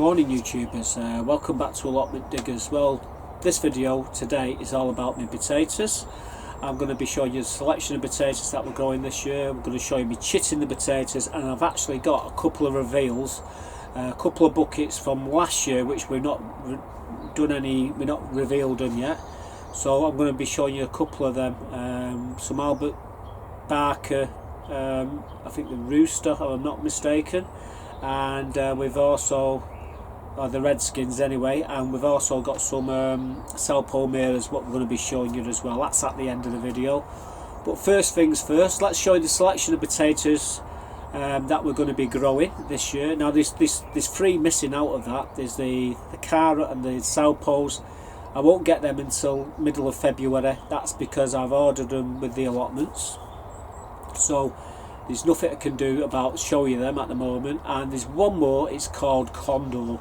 Morning YouTubers, welcome back to Allotment Diggers. Well, this video today is all about my potatoes. I'm going to be showing you a selection of potatoes that we're growing this year. I'm going to show you me chitting the potatoes, and I've actually got a couple of reveals, a couple of buckets from last year which we've not revealed them yet. So I'm going to be showing you a couple of them, some Albert Barker, I think the Rooster, if I'm not mistaken, and we've also the Redskins anyway, and we've also got some Salpomeras, what we're going to be showing you as well. That's at the end of the video. But first things first, let's show you the selection of potatoes that we're going to be growing this year. Now there's three missing out of that. There's the Cara and the Salpos. I won't get them until middle of February. That's because I've ordered them with the allotments, so there's nothing I can do about showing you them at the moment. And there's one more, it's called Condor.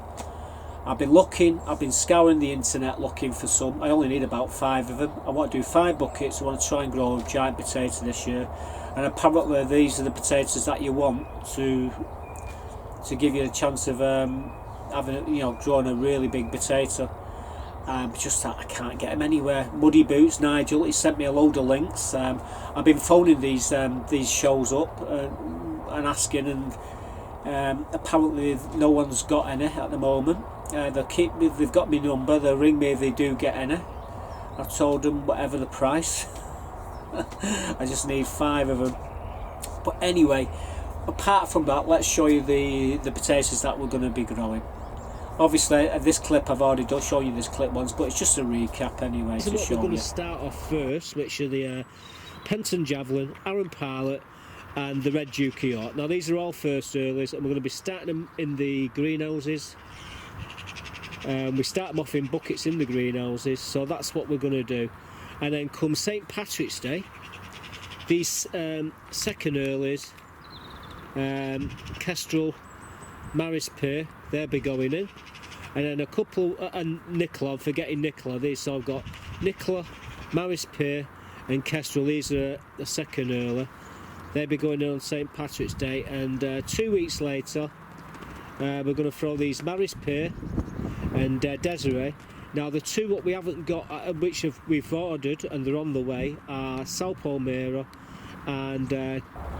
I've been scouring the internet looking for some. I only need about 5 of them. I want to do 5 buckets. I want to try and grow a giant potato this year, and apparently these are the potatoes that you want to give you a chance of having, growing a really big potato. Just that I can't get them anywhere. Muddy Boots, Nigel, he sent me a load of links. I've been phoning these shows up and asking, and apparently no one's got any at the moment. They've got my number. They'll ring me if they do get any. I've told them whatever the price. I just need 5 of them. But anyway, apart from that, let's show you the potatoes that we're going to be growing. Obviously, this clip I've already shown you this clip once, but it's just a recap anyway. So what we're going to start off first, which are the Penton Javelin, Aaron Pilot, and the Red Duke of York. Now these are all first earlies, and we're going to be starting them in the greenhouses. We start them off in buckets in the greenhouses, so that's what we're going to do. And then come St Patrick's Day, these second earlies, Kestrel, Maris Pear, they'll be going in. And then a couple, and Nicola, I'm forgetting Nicola, so I've got Nicola, Maris Pear and Kestrel. These are the second early. They'll be going in on St Patrick's Day, and 2 weeks later we're going to throw these Maris Pear and Desiree. Now the two what we haven't got, which we've ordered and they're on the way, are Salpomera and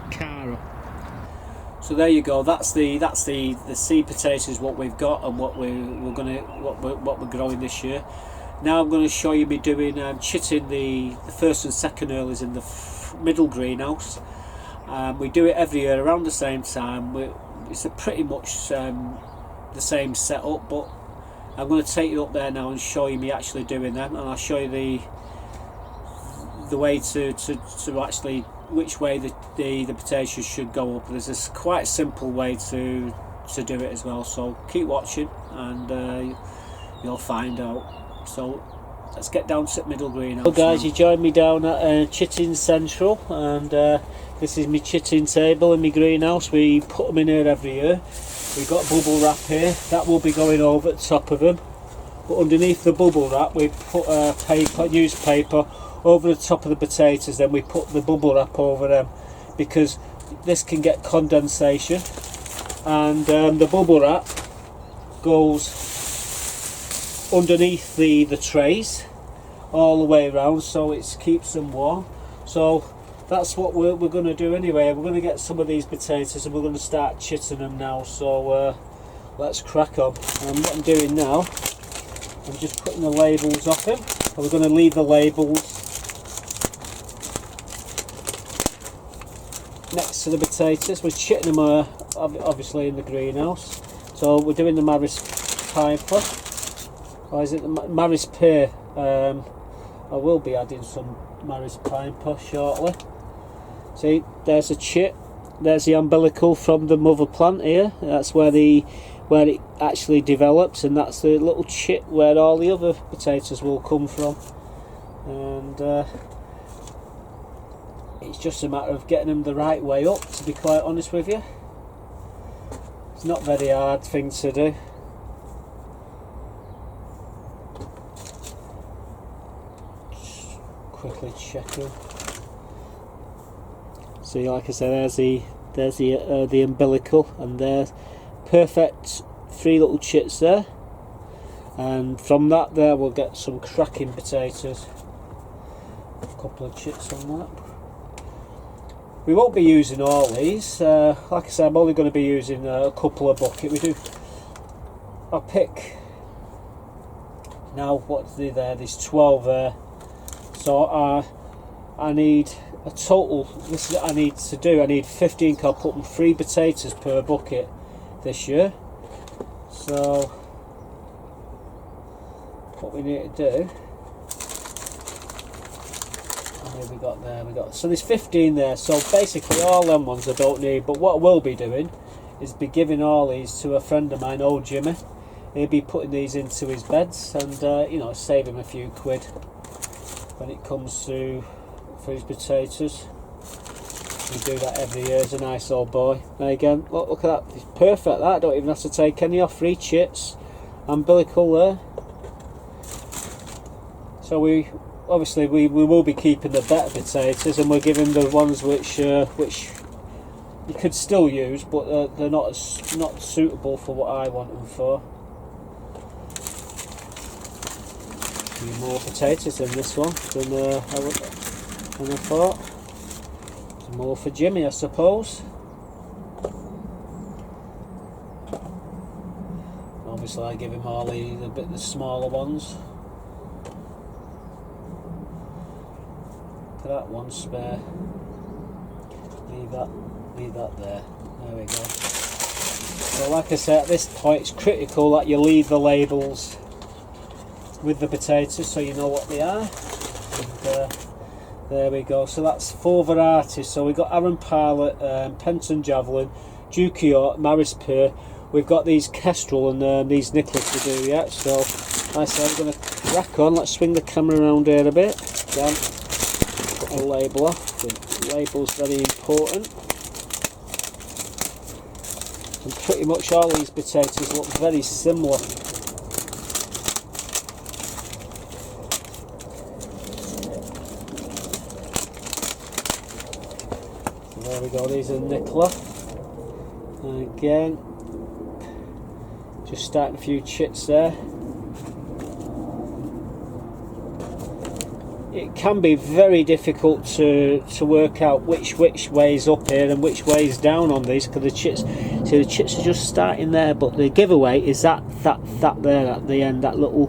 Cara. So there you go. That's the seed potatoes what we've got and what we're growing this year. Now I'm going to show you me doing chitting the first and second earlies in the middle greenhouse. We do it every year around the same time. It's pretty much the same setup, but I'm going to take you up there now and show you me actually doing them, and I'll show you the way to actually which way the potatoes should go up. There's this quite simple way to do it as well, so keep watching and you'll find out. So let's get down to the middle greenhouse. So guys, you joined me down at Chitting Central, and this is my chitting table in my greenhouse. We put them in here every year. We've got bubble wrap here that will be going over the top of them, but underneath the bubble wrap we put newspaper over the top of the potatoes. Then we put the bubble wrap over them because this can get condensation, and the bubble wrap goes underneath the trays all the way around, so it keeps them warm. So that's what we're going to do anyway. We're going to get some of these potatoes and we're going to start chitting them now, so let's crack on. And what I'm doing now, I'm just putting the labels off him, and we're going to leave the labels next to the potatoes. We're chitting them obviously in the greenhouse. So we're doing the Maris Piper, or is it the Maris Pear? I will be adding some Maris Piper shortly. See, there's a chit, there's the umbilical from the mother plant here. That's where it actually develops, and that's the little chit where all the other potatoes will come from. And it's just a matter of getting them the right way up, to be quite honest with you. It's not a very hard thing to do. Just quickly checking. See, like I said, there's the umbilical, and there's perfect 3 little chits there, and from that there we'll get some cracking potatoes. A couple of chits on that. We won't be using all these. Like I said, I'm only going to be using a couple of buckets. I'll pick now. What's there? There's 12 there. So I need a total. This is what I need to do. I need 15. I'll put 3 potatoes per bucket this year. So what we need to do. We got so there's 15 there, so basically all them ones I don't need, but what I will be doing is be giving all these to a friend of mine, old Jimmy. He'll be putting these into his beds and you know, save him a few quid when it comes to for his potatoes. We do that every year. He's a nice old boy. There again, look at that, it's perfect. That, don't even have to take any off. 3 chits, umbilical there. So we obviously we will be keeping the better potatoes, and we're giving the ones which you could still use, but they're not suitable for what I want them for. More potatoes in this one than I thought. Some more for Jimmy, I suppose. Obviously, I give him all the smaller ones. That one spare. Leave that there. There we go. So like I said, at this point it's critical that you leave the labels with the potatoes so you know what they are. And there we go. So that's 4 varieties. So we've got Arran Pilot, Penton Javelin, Duke York, Maris Pear. We've got these Kestrel and these Nicholas to do yet. So like I said, I'm going to crack on. Let's swing the camera around here a bit. Again. A label off. The label's very important. And pretty much all these potatoes look very similar. So there we go, these are Nicola. And again, just starting a few chits there. It can be very difficult to work out which way's up here and which way's down on these, because the chits are just starting there, but the giveaway is that there at the end, that little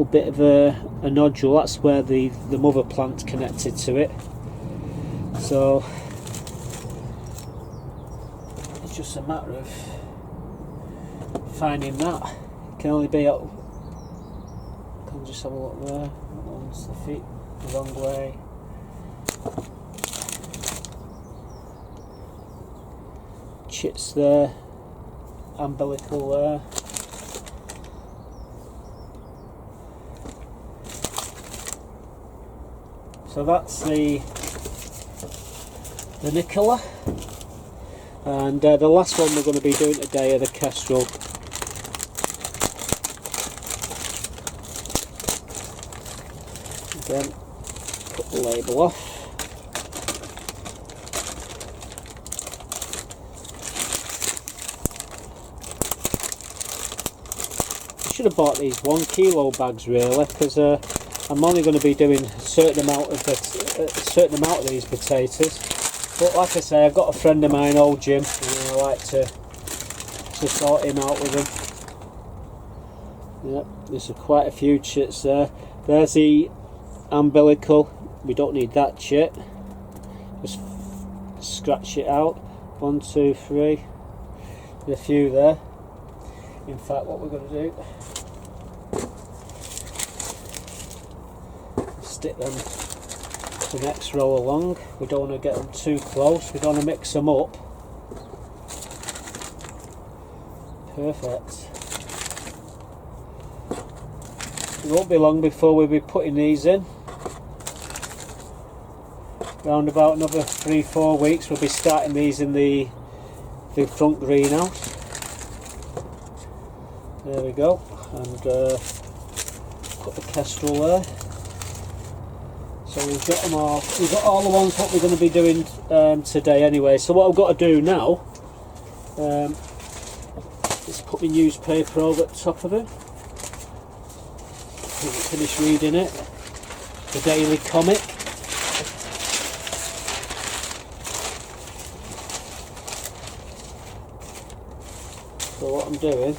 bit of a nodule. That's where the mother plant connected to it. So it's just a matter of finding that. It can only be up. Can just have a look there. The feet the wrong way. Chits there, umbilical there. So that's the Nicola, and the last one we're going to be doing today are the Kestrel. Again, put the label off. I should have bought these 1 kilo bags really, because I'm only going to be doing a certain amount of these potatoes. But like I say, I've got a friend of mine, old Jim, and I like to sort him out with him. Yep, there's quite a few chits there. There's the umbilical. We don't need that chit. Just scratch it out. 1, 2, 3. There's a few there. In fact, what we're going to do, stick them to the next row along. We don't want to get them too close. We don't want to mix them up. Perfect. It won't be long before we'll be putting these in. Around about another 3-4 weeks we'll be starting these in the front greenhouse. There we go, and put the Kestrel there. So we've got them all. We've got all the ones what we're going to be doing today anyway. So what I've got to do now is put my newspaper over the top of it. Finish reading it. The Daily Comic. So what I'm doing,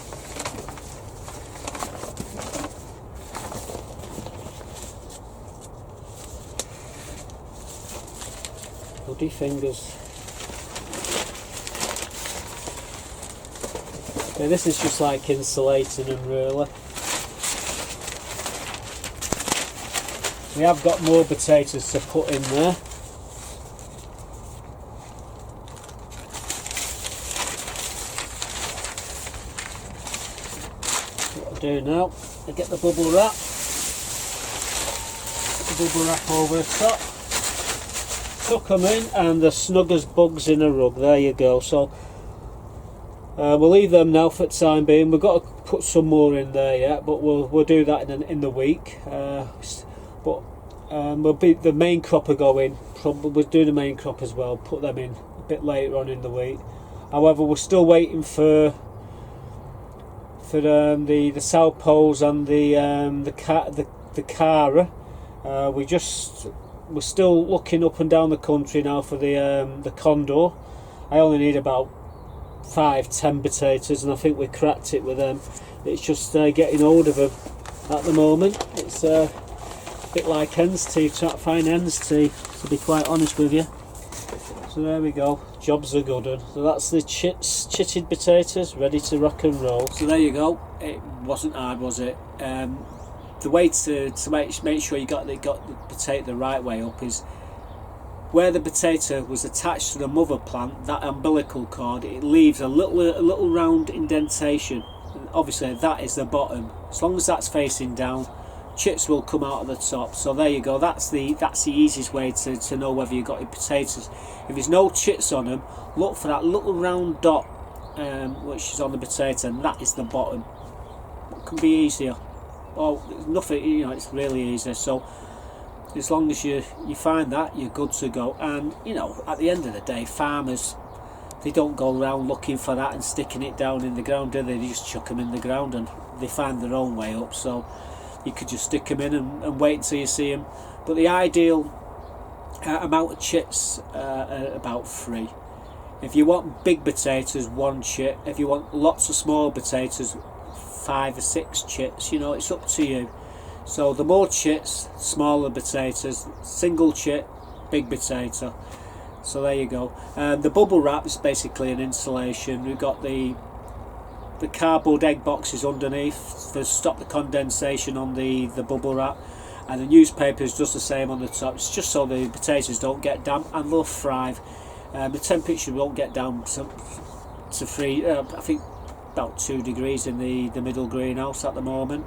bloody fingers. Okay, this is just like insulating and really. We have got more potatoes to put in there. What I do now, I get the bubble wrap. Put the bubble wrap over the top. Tuck them in, and they're snug as bugs in a rug. There you go. So we'll leave them now for the time being. We've got to put some more in there yet, but we'll do that in the week. But we'll be the main crop are going. We'll do the main crop as well. Put them in a bit later on in the week. However, we're still waiting for the Salpos and the Cara. We're still looking up and down the country now for the Condor. I only need about 5-10 potatoes, and I think we cracked it with them. It's just getting hold of them at the moment. It's a bit like hen's teeth, trying to find hen's teeth, to be quite honest with you. So there we go, jobs are good. So that's the chitted potatoes ready to rock and roll. So there you go. It wasn't hard, was it? The way to make sure you got the potato the right way up is where the potato was attached to the mother plant, that umbilical cord, it leaves a little round indentation, and obviously that is the bottom. As long as that's facing down, chits will come out of the top. So there you go, that's the easiest way to know whether you've got your potatoes. If there's no chits on them, look for that little round dot which is on the potato, and that is the bottom. What can be easier? Oh, nothing, you know, it's really easy. So as long as you find that, you're good to go. And you know, at the end of the day, farmers, they don't go around looking for that and sticking it down in the ground, do they? They just chuck them in the ground and they find their own way up. So you could just stick them in and wait until you see them. But the ideal amount of chits are about 3. If you want big potatoes, 1 chit. If you want lots of small potatoes, 5 or 6 chits. You know, it's up to you. So the more chits, smaller potatoes. Single chit, big potato. So there you go. The bubble wrap is basically an insulation. We've got the cardboard egg boxes underneath to stop the condensation on the bubble wrap, and the newspaper is just the same on the top. It's just so the potatoes don't get damp and they'll thrive. The temperature won't get down to freeze. I think about 2 degrees in the middle greenhouse at the moment.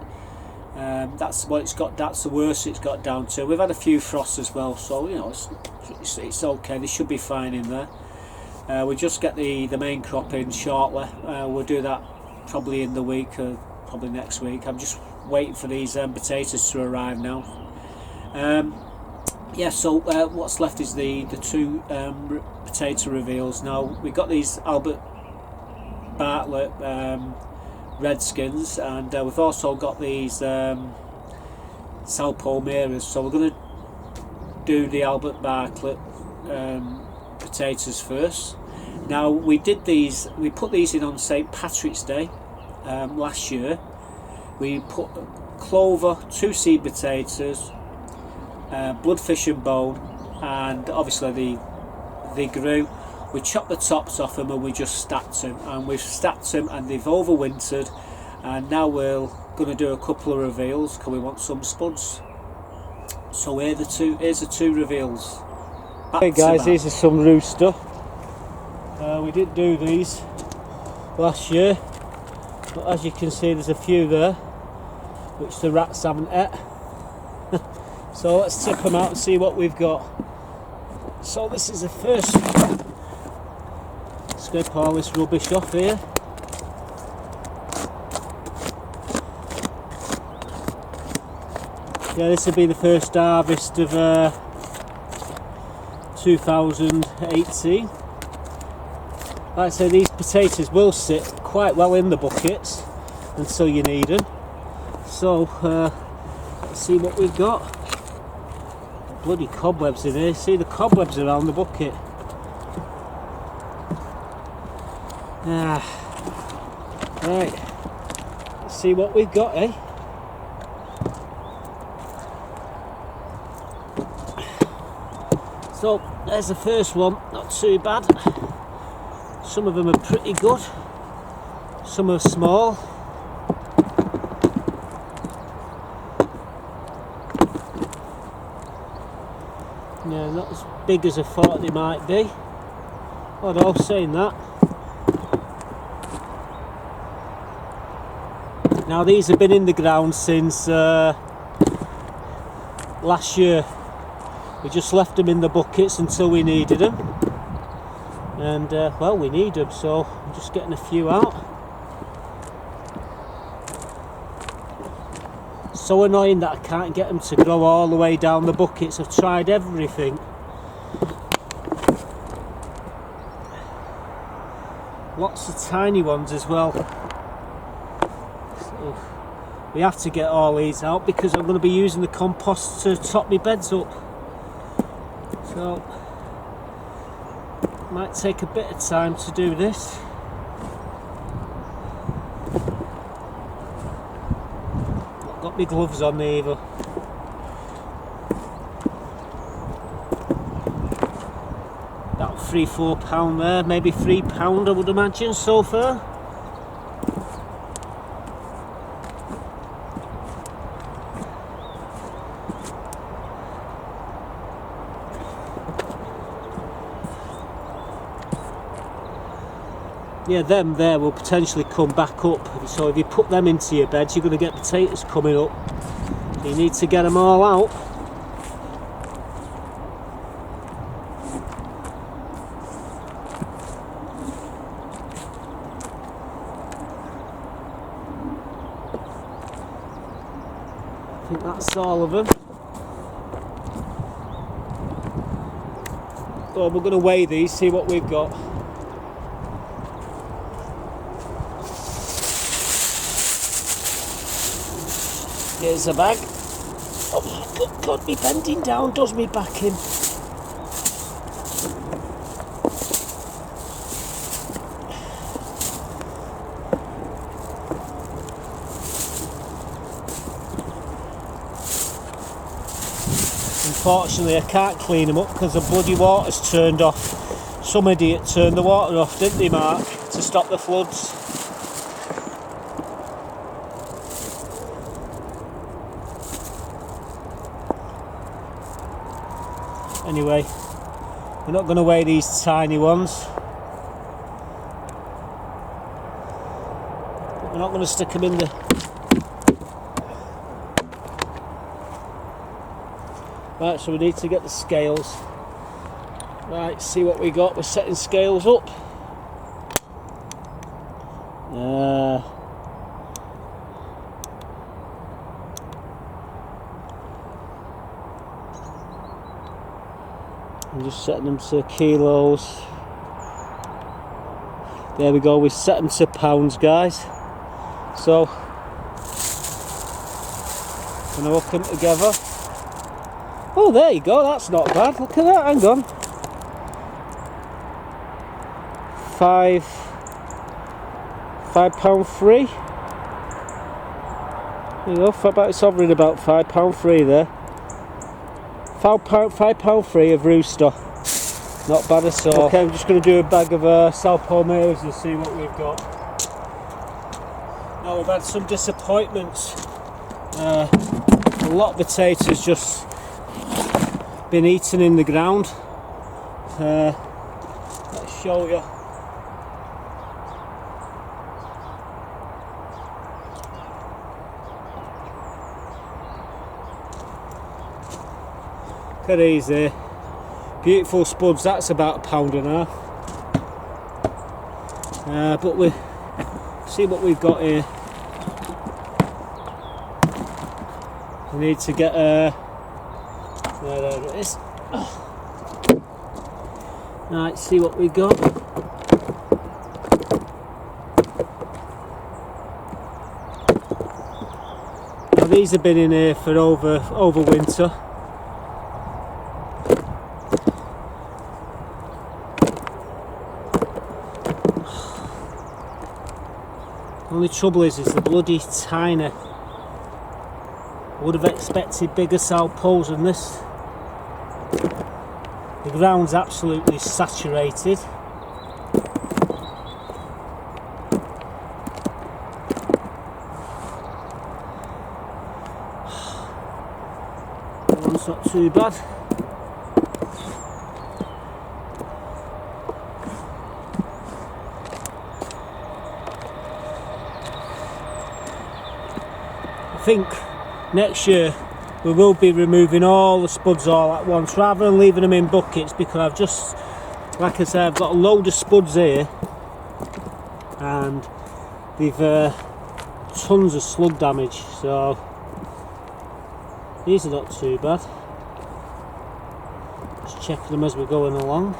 That's what it's got. That's the worst it's got down to. We've had a few frosts as well, so you know it's okay. They should be fine in there. We just get the main crop in shortly. We'll do that probably in the week or probably next week. I'm just waiting for these potatoes to arrive now. Yeah, so what's left is the 2 potato reveals. Now we've got these Albert Bartlett Redskins, and we've also got these Salpo Miras. So we're going to do the Albert Bartlett potatoes first. Now we put these in on St. Patrick's Day last year. We put clover, 2 seed potatoes, bloodfish and bone, and obviously they grew. We chopped the tops off them and we just stacked them, and we've stacked them and they've overwintered, and now we're going to do a couple of reveals because we want some spuds. So here's the 2 reveals. Hey guys, these are some rooster. We did do these last year, but as you can see there's a few there which the rats haven't ate. So let's tip them out and see what we've got. So this is the first. Scrape all this rubbish off here. Yeah, this will be the first harvest of 2018. Like I say, these potatoes will sit quite well in the buckets until you need them. So let's see what we've got. Bloody cobwebs in here. See the cobwebs around the bucket. Right, let's see what we've got, eh? So there's the first one, not too bad. Some of them are pretty good, some are small. Yeah, not as big as I thought they might be. Although saying that, now these have been in the ground since last year. We just left them in the buckets until we needed them, and well, we need them, so I'm just getting a few out. So annoying that I can't get them to grow all the way down the buckets. I've tried everything. Lots of tiny ones as well. So we have to get all these out because I'm going to be using the compost to top my beds up. So might take a bit of time to do this. Not got my gloves on either. About £3-4 there, maybe £3 I would imagine so far. Yeah, them there will potentially come back up. So if you put them into your beds, you're going to get potatoes coming up. So you need to get them all out. I think that's all of them. So we're going to weigh these, see what we've got. Here's a bag. Oh God, me bending down does me back in. Unfortunately, I can't clean them up because the bloody water's turned off. Some idiot turned the water off, didn't they, Mark, to stop the floods? Anyway, we're not going to weigh these tiny ones. But we're not going to stick them in the... Right, so we need to get the scales. Right, see what we got. We're setting scales up. I'm just setting them to kilos. There we go, we set them to pounds, guys. So, gonna hook them together. Oh, there you go, that's not bad. Look at that, hang on. £5.3. You know, it's hovering about £5.3 there. £5.3 of rooster. Not bad at all. Okay, I'm just going to do a bag of salpomeras and see what we've got. Now we've had some disappointments. A lot of potatoes just been eaten in the ground. Let's show you. Look at these there. Beautiful spuds, that's about £1.50. But we see what we've got here. We need to get there it is. Right, see what we got. these have been in here for over winter. Only trouble is the bloody tiny. Would have expected bigger south poles than this. The ground's absolutely saturated. That one's not too bad. I think next year we will be removing all the spuds all at once rather than leaving them in buckets, because I've just, like I said, I've got a load of spuds here and they've tons of slug damage, so these are not too bad. Just checking them as we're going along.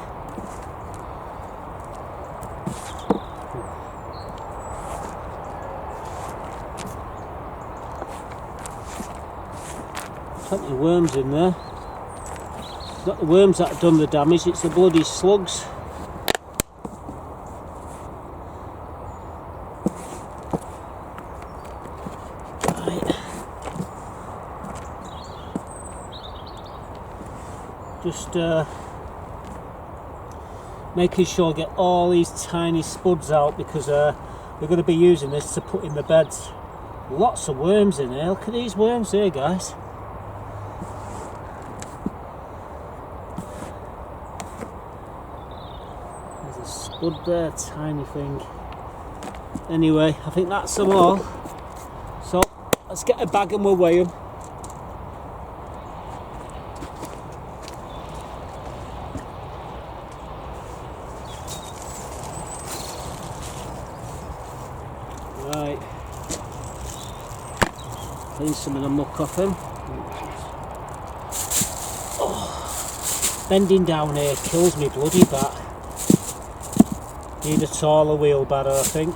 Plenty of worms in there. It's not the worms that have done the damage, it's the bloody slugs. Right. Just making sure I get all these tiny spuds out, because we're going to be using this to put in the beds. Lots of worms in here. Look at these worms here, guys. Spud there, tiny thing. Anyway, I think that's them all. So let's get a bag and we'll weigh them. Right. Clean some of the muck off him. Oh, bending down here kills me bloody back. Need a taller wheelbarrow, I think.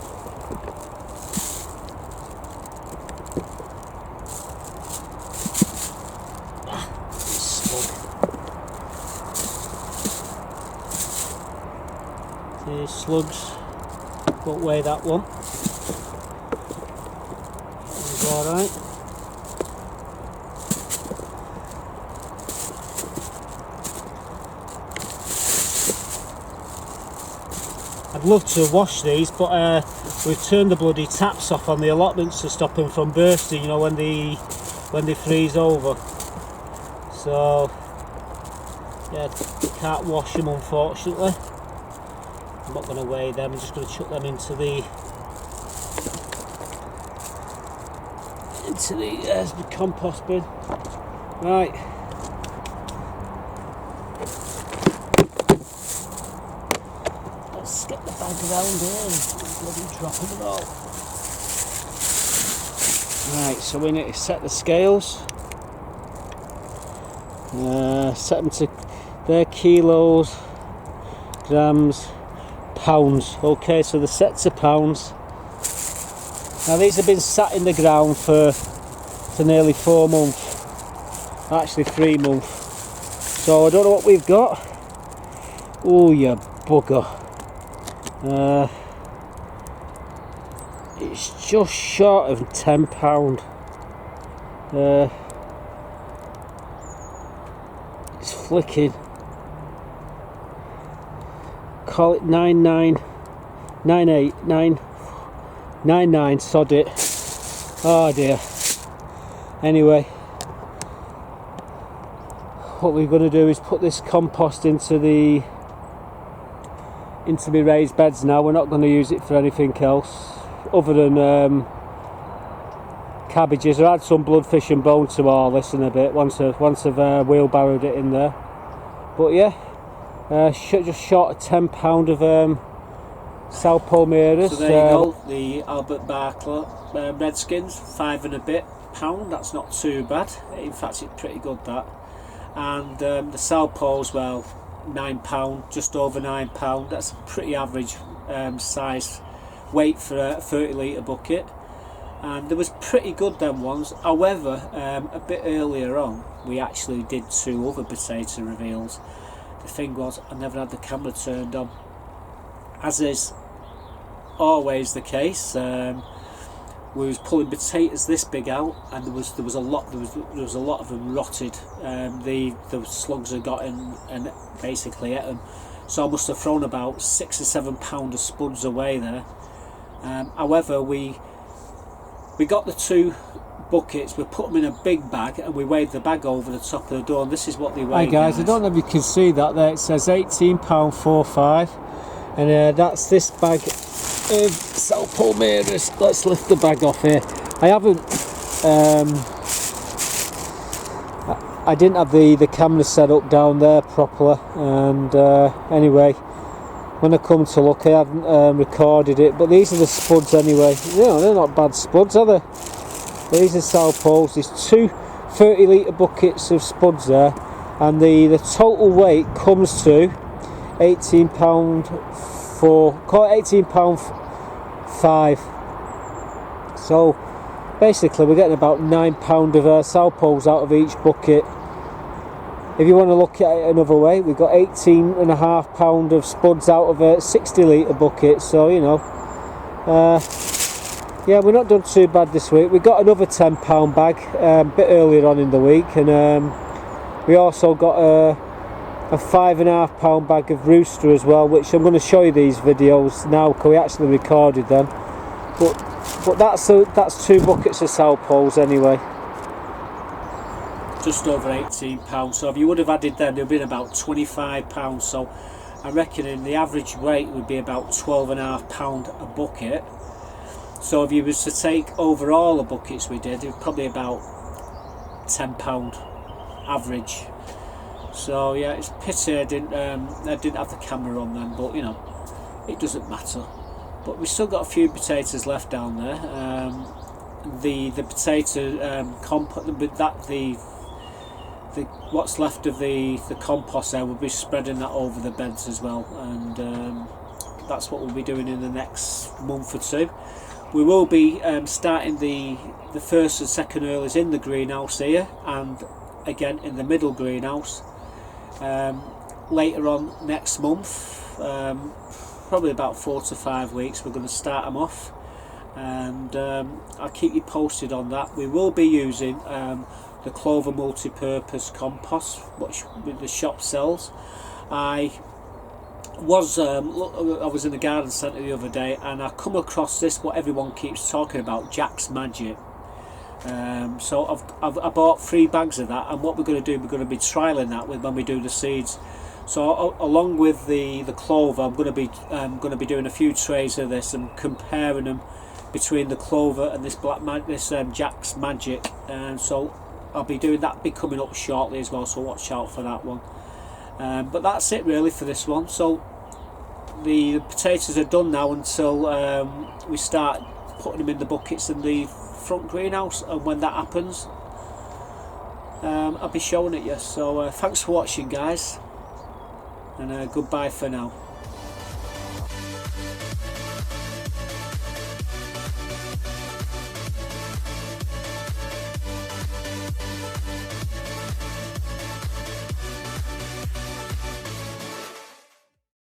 See, slugs. Won't weigh that one. It's alright. I'd love to wash these, but we've turned the bloody taps off on the allotments to stop them from bursting, you know, when they freeze over. So yeah, can't wash them, unfortunately. I'm not going to weigh them, I'm just going to chuck them into the compost bin. Right. Let's get the bag around here and bloody dropping them all. Right, so we need to set the scales. Set them to their kilos, grams, pounds. Okay, so the sets of pounds. Now these have been sat in the ground for nearly 4 months, actually 3 months. So I don't know what we've got. Oh, you bugger. It's just short of £10. It's flicking. Call it 99, sod it. Oh dear. Anyway, what we're going to do is put this compost into the raised beds now. We're not going to use it for anything else other than cabbages. I add some bloodfish and bone to all this in a bit once I've wheelbarrowed it in there. But yeah, just short of £10 of South Palmeiras. So there you go, the Albert Barkla Redskins, £5 and a bit. That's not too bad. In fact, it's pretty good, that. And the Salpo's, well, £9, just over £9. That's a pretty average size weight for a 30 litre bucket. and they was pretty good them ones. However, a bit earlier on we actually did 2 other potato reveals. The thing was, I never had the camera turned on, as is always the case. We was pulling potatoes this big out, and there was a lot of them rotted. The slugs had got in and basically ate them. So I must have thrown about 6 or 7 pound of spuds away there. However, we got the 2 buckets, we put them in a big bag, and we weighed the bag over the top of the door, and this is what they weighed. Hi guys, I don't know if you can see that there. It says £18.45, and that's this bag of South Palmeiras. Let's lift the bag off here. I didn't have the camera set up down there properly, and anyway, when I come to look, I haven't recorded it, but these are the spuds anyway. You know, they're not bad spuds, are they? These are South Poles. There's 2 30-litre buckets of spuds there, and the total weight comes to £18.5. So basically we're getting about £9 of South Poles out of each bucket. If you want to look at it another way, we've got £18.5 of spuds out of a 60-litre bucket. So, you know, yeah, we're not done too bad this week. We got another £10 bag a bit earlier on in the week, and we also got a £5.5 bag of rooster as well, which I'm going to show you these videos now because we actually recorded them. But that's 2 buckets of South Poles anyway. Just over £18. So if you would have added them, they'd have been about £25. So I reckon in the average weight would be about £12.5 a bucket. So if you was to take over all the buckets we did, it would probably about £10 average. So yeah, it's a pity I didn't have the camera on then, but you know, it doesn't matter. But we still got a few potatoes left down there. The potato what's left of the compost there, we'll be spreading that over the beds as well, and that's what we'll be doing in the next month or 2. We will be starting the first and second earlies in the greenhouse here, and again in the middle greenhouse later on next month. Probably about 4 to 5 weeks we're going to start them off, and I'll keep you posted on that. We will be using the Clover multi-purpose compost which the shop sells. I was in the garden centre the other day, and I come across this, what everyone keeps talking about, Jack's Magic. So I bought 3 bags of that, and what we're going to do, we're going to be trialling that when we do the seeds. So along with the clover, I'm going to be doing a few trays of this and comparing them between the clover and this Jack's Magic, and so I'll be doing that, be coming up shortly as well, so watch out for that one. But that's it really for this one. So the potatoes are done now until we start putting them in the buckets in the front greenhouse, and when that happens I'll be showing it you. So thanks for watching guys, and goodbye for now.